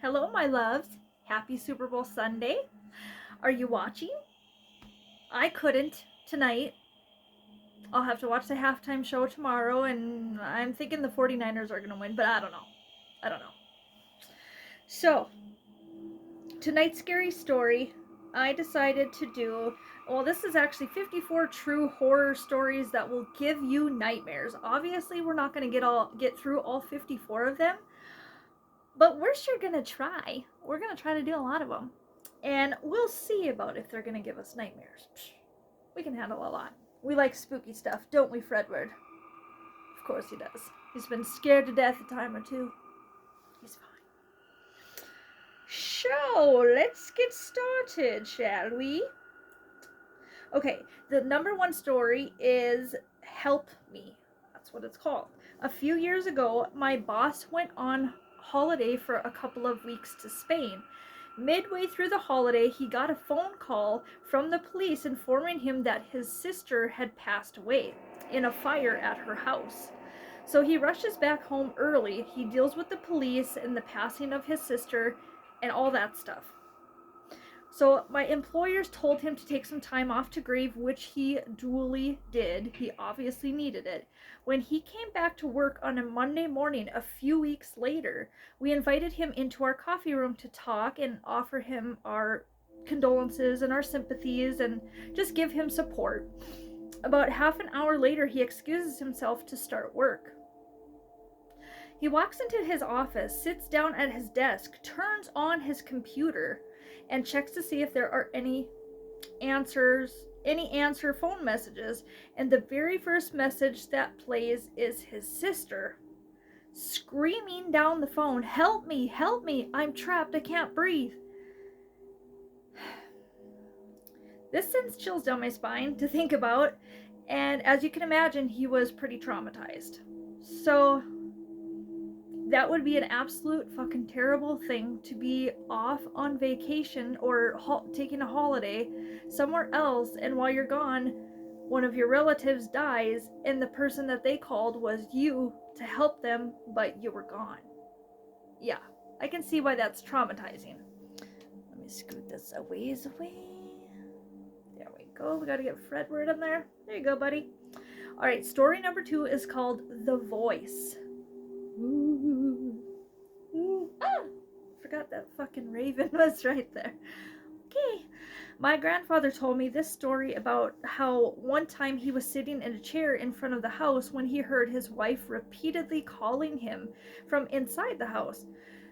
Hello, my loves. Happy Super Bowl Sunday. Are you watching? I couldn't tonight. I'll have to watch the halftime show tomorrow, and I'm thinking the 49ers are going to win, but I don't know. I don't know. So, tonight's scary story, I decided to do. Well, this is actually 54 true horror stories that will give you nightmares. Obviously, we're not going to get through all 54 of them, but we're sure going to try. We're going to try to do a lot of them. And we'll see about if they're going to give us nightmares. We can handle a lot. We like spooky stuff, don't we, Fredward? Of course he does. He's been scared to death a time or two. He's fine. So, let's get started, shall we? Okay, the number one story is Help Me. That's what it's called. A few years ago, my boss went on holiday for a couple of weeks to Spain. Midway through the holiday, he got a phone call from the police informing him that his sister had passed away in a fire at her house. So he rushes back home early. He deals with the police and the passing of his sister and all that stuff. So my employers told him to take some time off to grieve, which he duly did. He obviously needed it. When he came back to work on a Monday morning a few weeks later, we invited him into our coffee room to talk and offer him our condolences and our sympathies and just give him support. About half an hour later, he excuses himself to start work. He walks into his office, sits down at his desk, turns on his computer, and checks to see if there are any answer phone messages, and the very first message that plays is his sister screaming down the phone, help me, I'm trapped, I can't breathe. This sends chills down my spine to think about, and as you can imagine, he was pretty traumatized. So that would be an absolute fucking terrible thing, to be off on vacation or taking a holiday somewhere else, and while you're gone, one of your relatives dies, and the person that they called was you to help them, but you were gone. Yeah, I can see why that's traumatizing. Let me scoot this a ways away. There we go. We gotta get Fredward in there. There you go, buddy. Alright, story number 2 is called The Voice. Forgot that fucking raven was right there. Okay. My grandfather told me this story about how one time he was sitting in a chair in front of the house when he heard his wife repeatedly calling him from inside the house.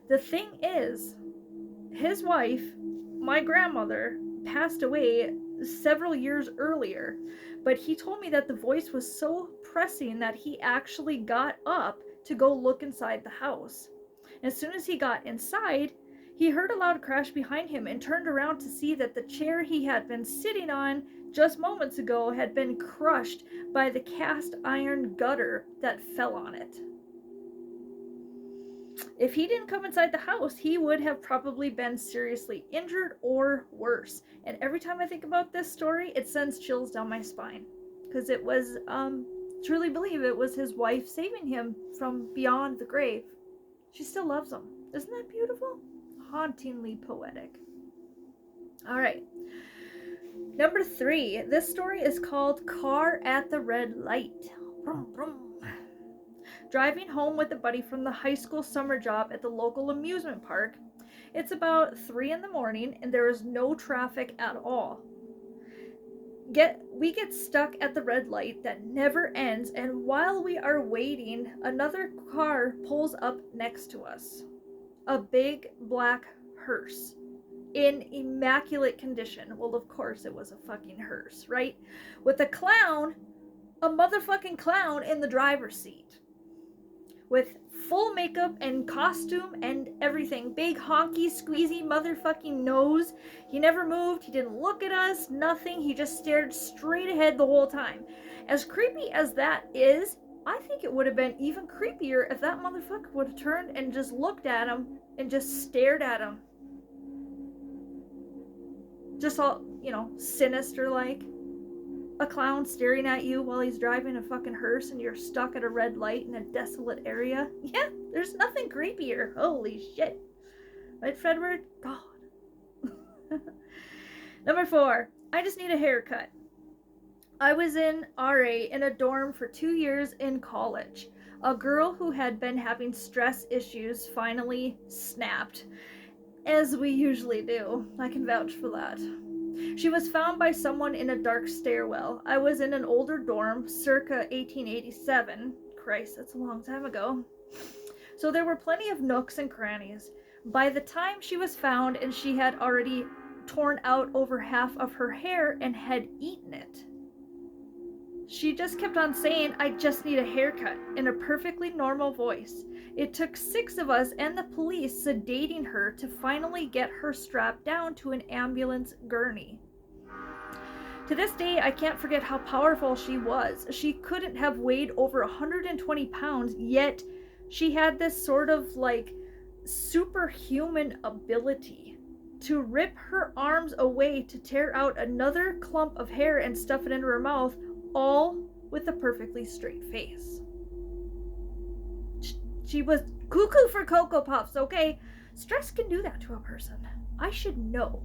The thing is, his wife, my grandmother, passed away several years earlier, but he told me that the voice was so pressing that he actually got up to go look inside the house. As soon as he got inside, he heard a loud crash behind him and turned around to see that the chair he had been sitting on just moments ago had been crushed by the cast iron gutter that fell on it. If he didn't come inside the house, he would have probably been seriously injured or worse. And every time I think about this story, it sends chills down my spine. Because it was, truly believe it was his wife saving him from beyond the grave. She still loves him. Isn't that beautiful? Hauntingly poetic. Alright. Number 3. This story is called Car at the Red Light. Vroom, vroom. Driving home with a buddy from the high school summer job at the local amusement park. It's about 3 in the morning and there is no traffic at all. We get stuck at the red light that never ends, and while we are waiting, another car pulls up next to us. A big black hearse in immaculate condition. Well, of course it was a fucking hearse, right? With a motherfucking clown in the driver's seat. With full makeup and costume and everything. Big honky squeezy motherfucking nose. He never moved, he didn't look at us, nothing. He just stared straight ahead the whole time. As creepy as that is, I think it would have been even creepier if that motherfucker would have turned and just looked at him and just stared at him. Just all, sinister like. A clown staring at you while he's driving a fucking hearse and you're stuck at a red light in a desolate area. Yeah, there's nothing creepier. Holy shit. Right, Fredward? God. Number 4, I just need a haircut. I was in RA in a dorm for 2 years in college. A girl who had been having stress issues finally snapped, as we usually do. I can vouch for that. She was found by someone in a dark stairwell. I was in an older dorm, circa 1887. Christ, that's a long time ago. So there were plenty of nooks and crannies. By the time she was found, and she had already torn out over half of her hair and had eaten it. She just kept on saying, I just need a haircut, in a perfectly normal voice. It took 6 of us and the police sedating her to finally get her strapped down to an ambulance gurney. To this day, I can't forget how powerful she was. She couldn't have weighed over 120 pounds, yet she had this sort of like superhuman ability to rip her arms away to tear out another clump of hair and stuff it into her mouth, all with a perfectly straight face. She was cuckoo for Cocoa Puffs, okay? Stress can do that to a person. I should know.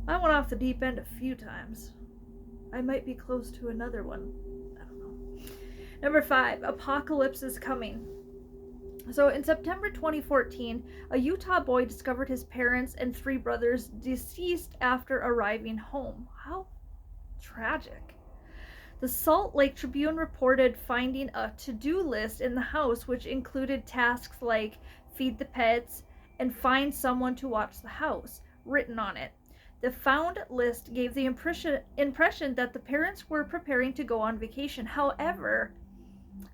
I went off the deep end a few times. I might be close to another one. I don't know. Number 5, apocalypse is coming. So in September 2014, a Utah boy discovered his parents and 3 brothers deceased after arriving home. How tragic. The Salt Lake Tribune reported finding a to-do list in the house which included tasks like feed the pets and find someone to watch the house written on it. The found list gave the impression that the parents were preparing to go on vacation. However,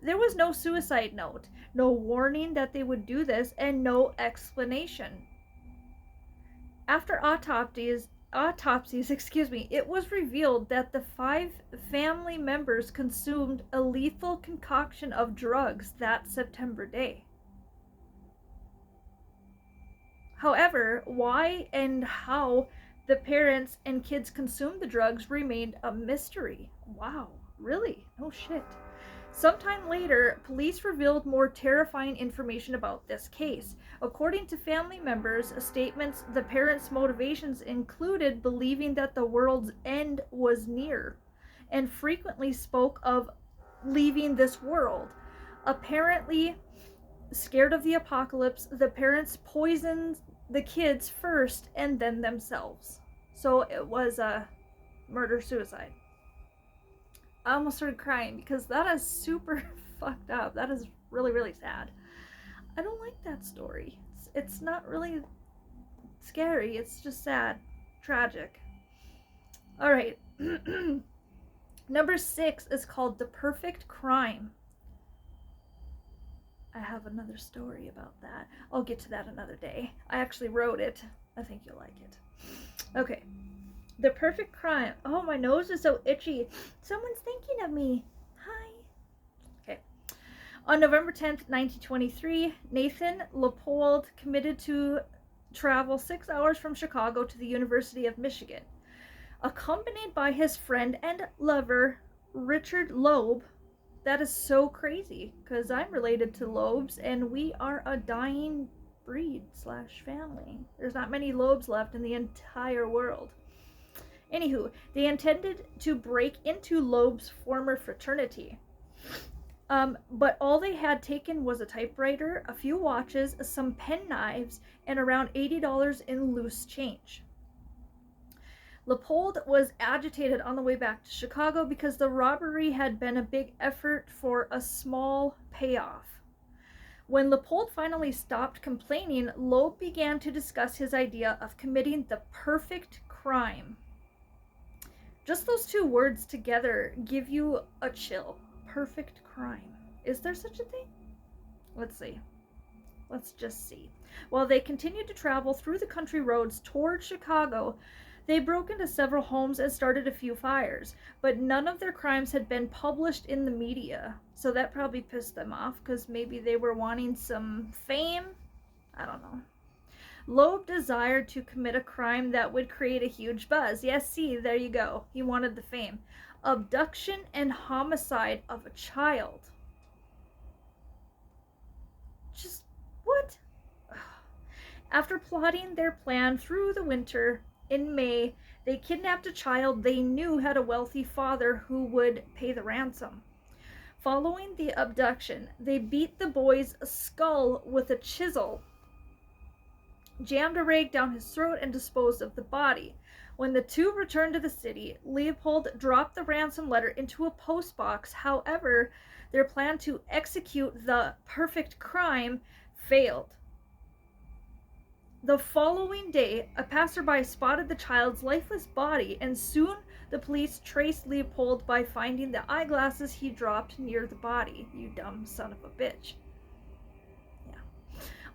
there was no suicide note, no warning that they would do this, and no explanation. After autopsies, it was revealed that the 5 family members consumed a lethal concoction of drugs that September day. However, why and how the parents and kids consumed the drugs remained a mystery. Wow, really? No shit. Sometime later, police revealed more terrifying information about this case. According to family members' statements, the parents' motivations included believing that the world's end was near, and frequently spoke of leaving this world. Apparently, scared of the apocalypse, the parents poisoned the kids first and then themselves. So it was a murder-suicide. I almost started crying because that is super fucked up. That is really, really sad. I don't like that story. It's not really scary. It's just sad. Tragic. Alright. Number 6 is called The Perfect Crime. I have another story about that. I'll get to that another day. I actually wrote it. I think you'll like it. Okay. The Perfect Crime. Oh, my nose is so itchy. Someone's thinking of me. Hi. Okay. On November 10th, 1923, Nathan Leopold committed to travel 6 hours from Chicago to the University of Michigan. Accompanied by his friend and lover, Richard Loeb. That is so crazy, because I'm related to Loebs, and we are a dying breed / family. There's not many Loebs left in the entire world. Anywho, they intended to break into Loeb's former fraternity. But all they had taken was a typewriter, a few watches, some pen knives, and around $80 in loose change. Leopold was agitated on the way back to Chicago because the robbery had been a big effort for a small payoff. When Leopold finally stopped complaining, Loeb began to discuss his idea of committing the perfect crime. Just those 2 words together give you a chill. Perfect crime. Is there such a thing? Let's see. Let's just see. While they continued to travel through the country roads toward Chicago, they broke into several homes and started a few fires, but none of their crimes had been published in the media, so that probably pissed them off because maybe they were wanting some fame. I don't know. Loeb desired to commit a crime that would create a huge buzz. Yes, see, there you go. He wanted the fame. Abduction and homicide of a child. Just, what? After plotting their plan through the winter, in May, they kidnapped a child they knew had a wealthy father who would pay the ransom. Following the abduction, they beat the boy's skull with a chisel, jammed a rake down his throat, and disposed of the body. When the two returned to the city, Leopold dropped the ransom letter into a postbox. However, their plan to execute the perfect crime failed. The following day, a passerby spotted the child's lifeless body, and soon the police traced Leopold by finding the eyeglasses he dropped near the body. You dumb son of a bitch. Yeah.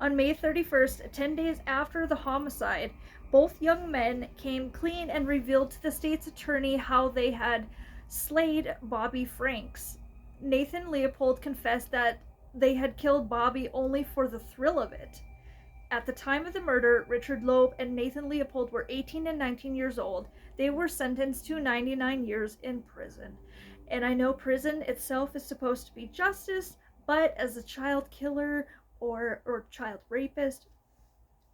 On May 31st, 10 days after the homicide, both young men came clean and revealed to the state's attorney how they had slayed Bobby Franks. Nathan Leopold confessed that they had killed Bobby only for the thrill of it. At the time of the murder, Richard Loeb and Nathan Leopold were 18 and 19 years old. They were sentenced to 99 years in prison. And I know prison itself is supposed to be justice, but as a child killer or child rapist,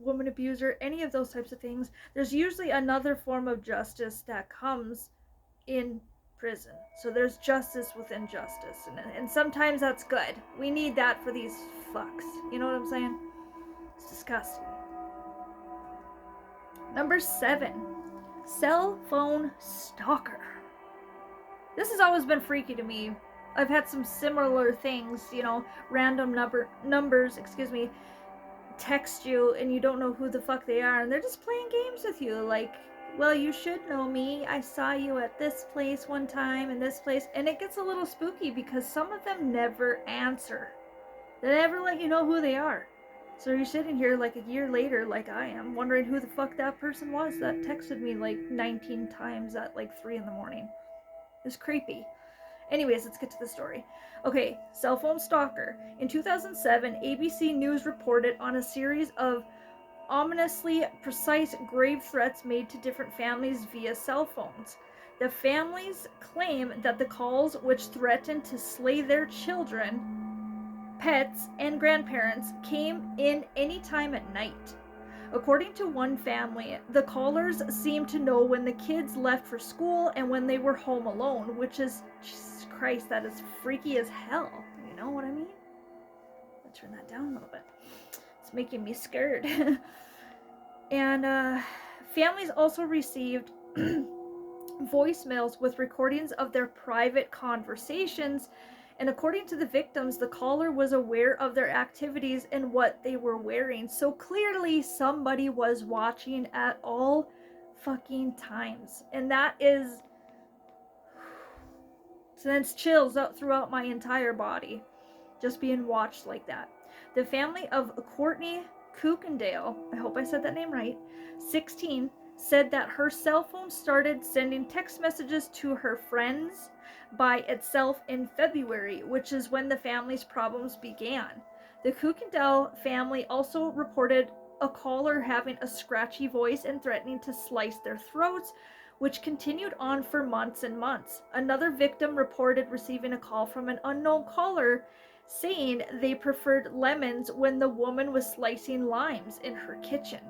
woman abuser, any of those types of things, there's usually another form of justice that comes in prison. So there's justice within justice. And sometimes that's good. We need that for these fucks. You know what I'm saying? It's disgusting. Number 7, cell phone stalker. This has always been freaky to me. I've had some similar things, random numbers, text you and you don't know who the fuck they are, and they're just playing games with you, like, well, you should know me. I saw you at this place one time and this place. And it gets a little spooky because some of them never answer. They never let you know who they are. So you're sitting here like a year later, like I am, wondering who the fuck that person was that texted me like 19 times at like 3 in the morning. It's creepy. Anyways, let's get to the story. Okay, cell phone stalker. In 2007, ABC News reported on a series of ominously precise grave threats made to different families via cell phones. The families claim that the calls, which threatened to slay their children, pets, and grandparents, came in any time at night. According to one family, the callers seemed to know when the kids left for school and when they were home alone, which is, Jesus Christ, that is freaky as hell. You know what I mean? I'll turn that down a little bit. It's making me scared. And families also received voicemails with recordings of their private conversations. And according to the victims, the caller was aware of their activities and what they were wearing. So clearly somebody was watching at all fucking times. And that sends chills up throughout my entire body, just being watched like that. The family of Courtney Kuykendall, I hope I said that name right, 16, said that her cell phone started sending text messages to her friends by itself in February, which is when the family's problems began. The Kuykendall family also reported a caller having a scratchy voice and threatening to slice their throats, which continued on for months and months. Another victim reported receiving a call from an unknown caller saying they preferred lemons when the woman was slicing limes in her kitchen.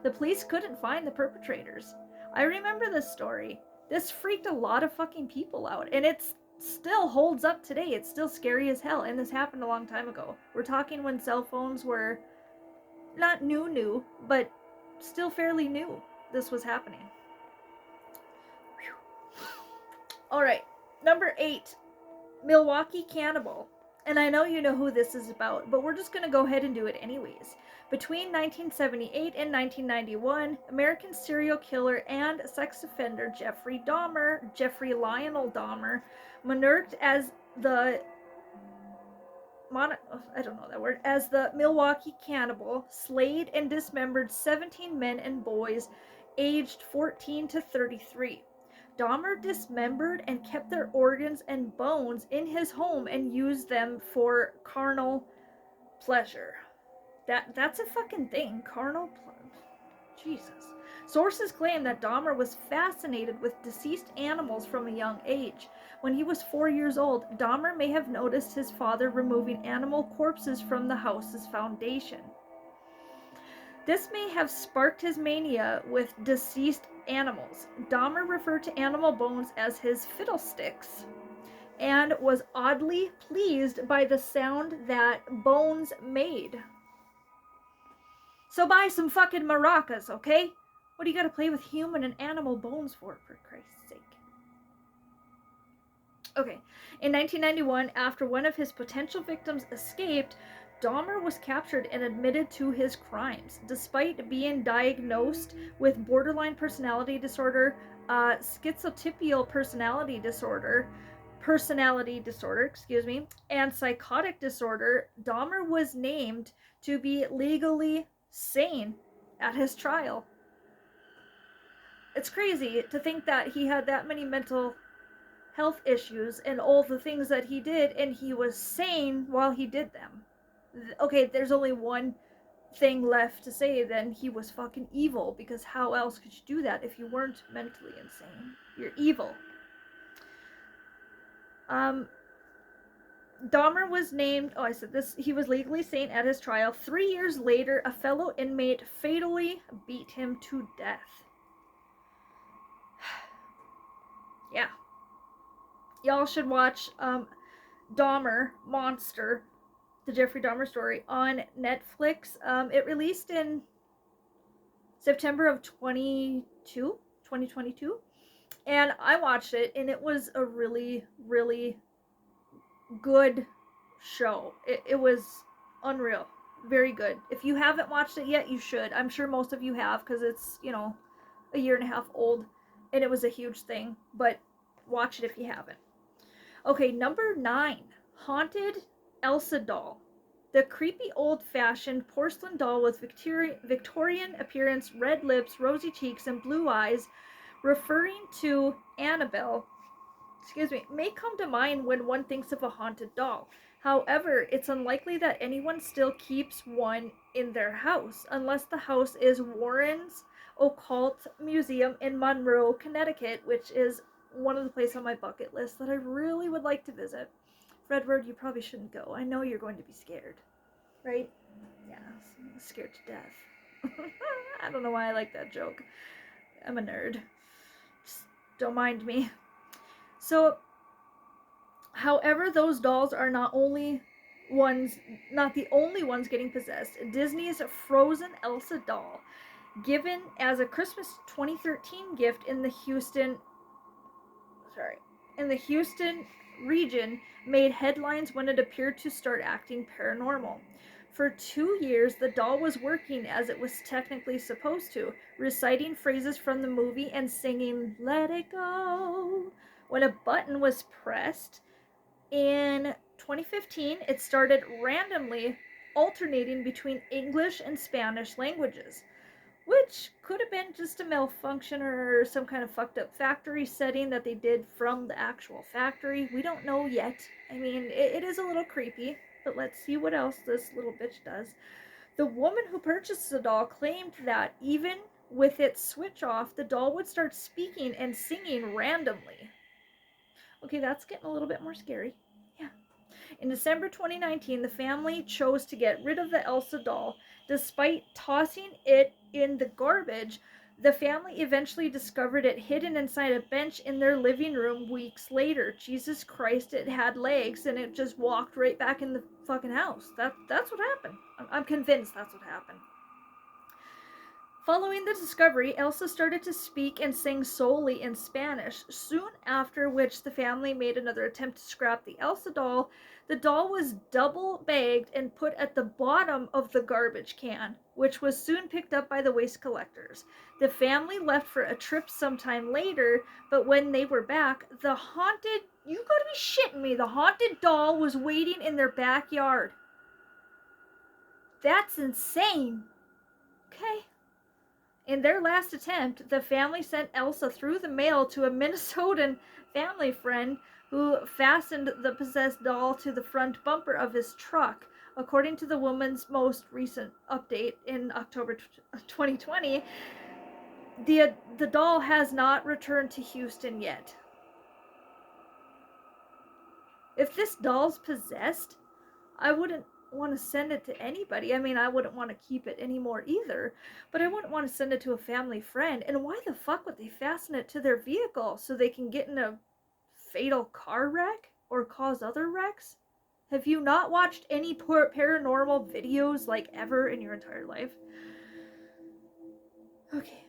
The police couldn't find the perpetrators. I remember this story. This freaked a lot of fucking people out, and it still holds up today. It's still scary as hell, and this happened a long time ago. We're talking when cell phones were not new, but still fairly new. This was happening. Alright, number 8, Milwaukee Cannibal. And I know you know who this is about, but we're just going to go ahead and do it anyways. Between 1978 and 1991, American serial killer and sex offender Jeffrey Lionel Dahmer, maneuved as the Milwaukee Cannibal, slayed and dismembered 17 men and boys aged 14 to 33. Dahmer dismembered and kept their organs and bones in his home and used them for carnal pleasure. That's a fucking thing, carnal pleasure. Jesus. Sources claim that Dahmer was fascinated with deceased animals from a young age. When he was 4 years old, Dahmer may have noticed his father removing animal corpses from the house's foundation. This may have sparked his mania with deceased animals. Dahmer referred to animal bones as his fiddlesticks and was oddly pleased by the sound that bones made. So buy some fucking maracas, okay? What do you gotta play with human and animal bones for Christ's sake? Okay, in 1991, after one of his potential victims escaped, Dahmer was captured and admitted to his crimes. Despite being diagnosed with borderline personality disorder, schizotypal personality disorder, and psychotic disorder, Dahmer was named to be legally sane at his trial. It's crazy to think that he had that many mental health issues and all the things that he did, and he was sane while he did them. Okay, there's only one thing left to say, then he was fucking evil, because how else could you do that if you weren't mentally insane? You're evil. Dahmer was named, oh, I said this, he was legally sane at his trial. 3 years later, a fellow inmate fatally beat him to death. Yeah. Y'all should watch Dahmer, Monster, the Jeffrey Dahmer story on Netflix. It released in September of 2022. And I watched it, and it was a really, really good show. It was unreal. Very good. If you haven't watched it yet, you should. I'm sure most of you have, because it's, a year and a half old, and it was a huge thing. But watch it if you haven't. Okay, number 9. Haunted Elsa doll. The creepy old-fashioned porcelain doll with Victorian appearance, red lips, rosy cheeks, and blue eyes, referring to Annabelle, may come to mind when one thinks of a haunted doll. However, it's unlikely that anyone still keeps one in their house, unless the house is Warren's Occult Museum in Monroe, Connecticut, which is one of the places on my bucket list that I really would like to visit. Fredward, you probably shouldn't go. I know you're going to be scared. Right? Yeah, I'm scared to death. I don't know why I like that joke. I'm a nerd. Just don't mind me. So, however, those dolls are not the only ones getting possessed. Disney's Frozen Elsa doll, given as a Christmas 2013 gift in the Houston region, made headlines when it appeared to start acting paranormal. For 2 years, the doll was working as it was technically supposed to, reciting phrases from the movie and singing "Let It Go." When a button was pressed in 2015, it started randomly alternating between English and Spanish languages, which could have been just a malfunction or some kind of fucked up factory setting that they did from the actual factory. We don't know yet. I mean, it is a little creepy, but let's see what else this little bitch does. The woman who purchased the doll claimed that even with its switch off, the doll would start speaking and singing randomly. Okay, that's getting a little bit more scary. Yeah. In December 2019, the family chose to get rid of the Elsa doll. Despite tossing it in the garbage, the family eventually discovered it hidden inside a bench in their living room weeks later. Jesus Christ, it had legs, and it just walked right back in the fucking house. That's what happened. I'm convinced that's what happened. Following the discovery, Elsa started to speak and sing solely in Spanish, soon after which the family made another attempt to scrap the Elsa doll. The doll was double bagged and put at the bottom of the garbage can, which was soon picked up by the waste collectors. The family left for a trip sometime later, but when they were back, you gotta be shitting me, the haunted doll was waiting in their backyard. That's insane. Okay. In their last attempt, the family sent Elsa through the mail to a Minnesotan family friend who fastened the possessed doll to the front bumper of his truck. According to the woman's most recent update in October 2020, the doll has not returned to Houston yet. If this doll's possessed, I wouldn't want to send it to anybody. I mean, I wouldn't want to keep it anymore either, but I wouldn't want to send it to a family friend. And why the fuck would they fasten it to their vehicle so they can get in a fatal car wreck or cause other wrecks? Have you not watched any paranormal videos like ever in your entire life? Okay.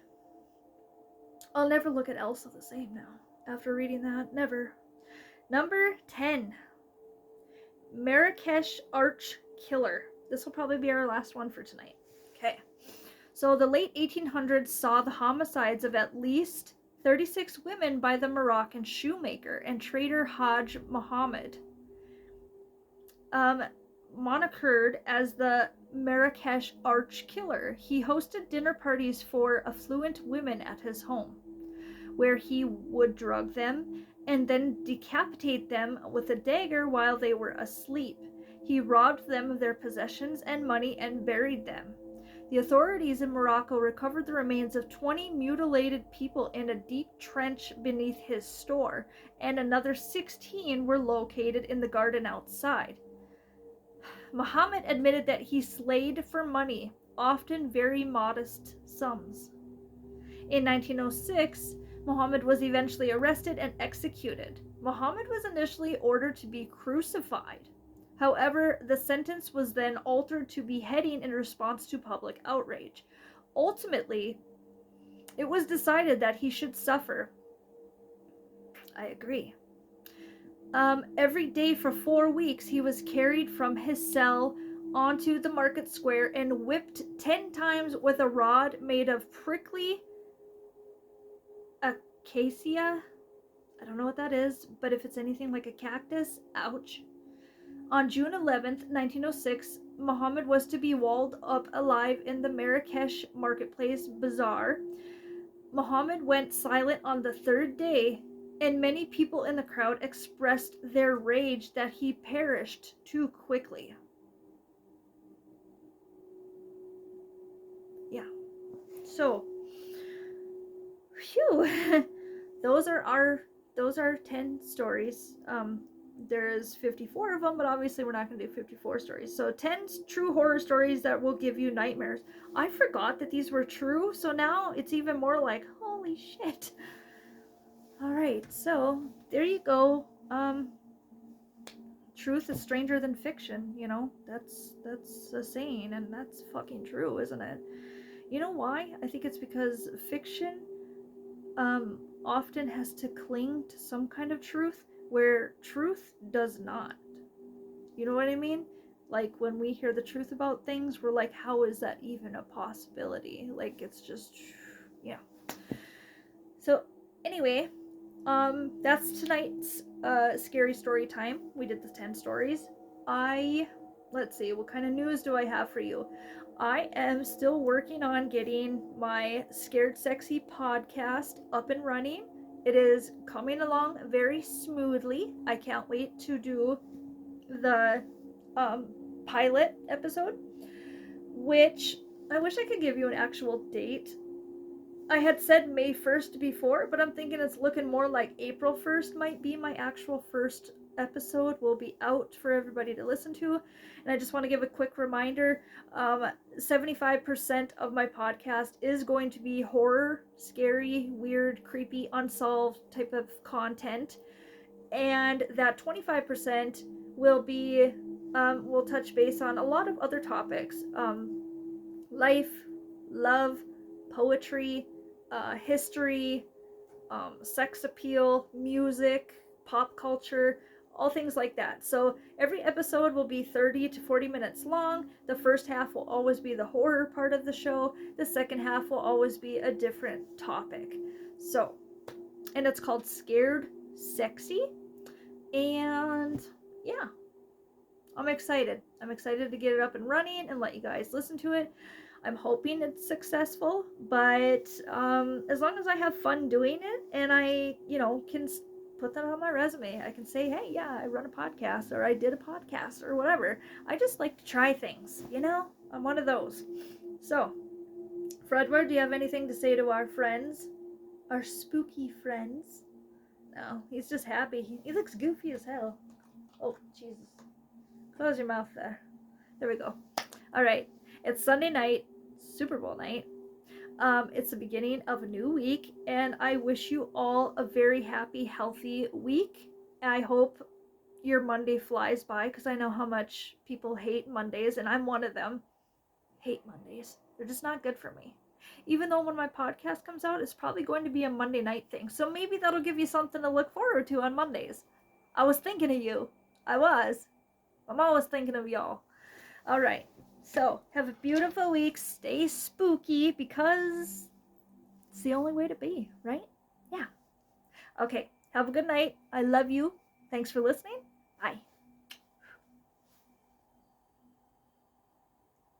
I'll never look at Elsa the same now. After reading that, never. Number 10. Marrakesh Arch Killer. This will probably be our last one for tonight. Okay. So the late 1800s saw the homicides of at least 36 women by the Moroccan shoemaker and trader Hajj Muhammad. Monikered as the Marrakesh Arch Killer, he hosted dinner parties for affluent women at his home, where he would drug them and then decapitate them with a dagger while they were asleep. He robbed them of their possessions and money and buried them. The authorities in Morocco recovered the remains of 20 mutilated people in a deep trench beneath his store, and another 16 were located in the garden outside. Muhammad admitted that he slayed for money, often very modest sums. In 1906, Muhammad was eventually arrested and executed. Muhammad was initially ordered to be crucified. However, the sentence was then altered to beheading in response to public outrage. Ultimately, it was decided that he should suffer. I agree. Every day for 4 weeks, he was carried from his cell onto the market square and whipped 10 times with a rod made of prickly acacia. I don't know what that is, but if it's anything like a cactus, ouch. On June 11th, 1906, Muhammad was to be walled up alive in the Marrakesh marketplace bazaar. Muhammad went silent on the third day, and many people in the crowd expressed their rage that he perished too quickly. Yeah. So, phew. those are 10 stories. There's 54 of them, but obviously we're not going to do 54 stories. So 10 true horror stories that will give you nightmares. I forgot that these were true, so now it's even more like, holy shit. Alright, so there you go. Truth is stranger than fiction, you know? That's a saying, and that's fucking true, isn't it? You know why? I think it's because fiction often has to cling to some kind of truth where truth does not. You know what I mean? Like when we hear the truth about things, we're like, how is that even a possibility? Like it's just, yeah. So anyway, that's tonight's scary story time. We did the 10 stories. Let's see, what kind of news do I have for you? I am still working on getting my Scared Sexy podcast up and running. It is coming along very smoothly. I can't wait to do the pilot episode, which I wish I could give you an actual date. I had said May 1st before, but I'm thinking it's looking more like April 1st might be my actual first episode will be out for everybody to listen to. And I just want to give a quick reminder, 75% of my podcast is going to be horror, scary, weird, creepy, unsolved type of content. And that 25% will be, will touch base on a lot of other topics. Life, love, poetry, history, sex appeal, music, pop culture, all things like that. So every episode will be 30 to 40 minutes long. The first half will always be the horror part of the show. The second half will always be a different topic. So, and it's called Scared Sexy. And yeah, I'm excited. I'm excited to get it up and running and let you guys listen to it. I'm hoping it's successful, but as long as I have fun doing it and I, can put that on my resume, I can say, hey, yeah, I run a podcast or I did a podcast or whatever. I just like to try things, I'm one of those. So, Fredward, do you have anything to say to our friends? Our spooky friends? No, he's just happy. He looks goofy as hell. Oh, Jesus. Close your mouth there. There we go. All right. It's Sunday night, Super Bowl night. It's the beginning of a new week, and I wish you all a very happy, healthy week. I hope your Monday flies by because I know how much people hate Mondays, and I'm one of them. Hate Mondays. They're just not good for me. Even though when my podcast comes out, it's probably going to be a Monday night thing. So maybe that'll give you something to look forward to on Mondays. I was thinking of you. I was. I'm always thinking of y'all. All right. So, have a beautiful week. Stay spooky because it's the only way to be, right? Yeah. Okay. Have a good night. I love you. Thanks for listening. Bye.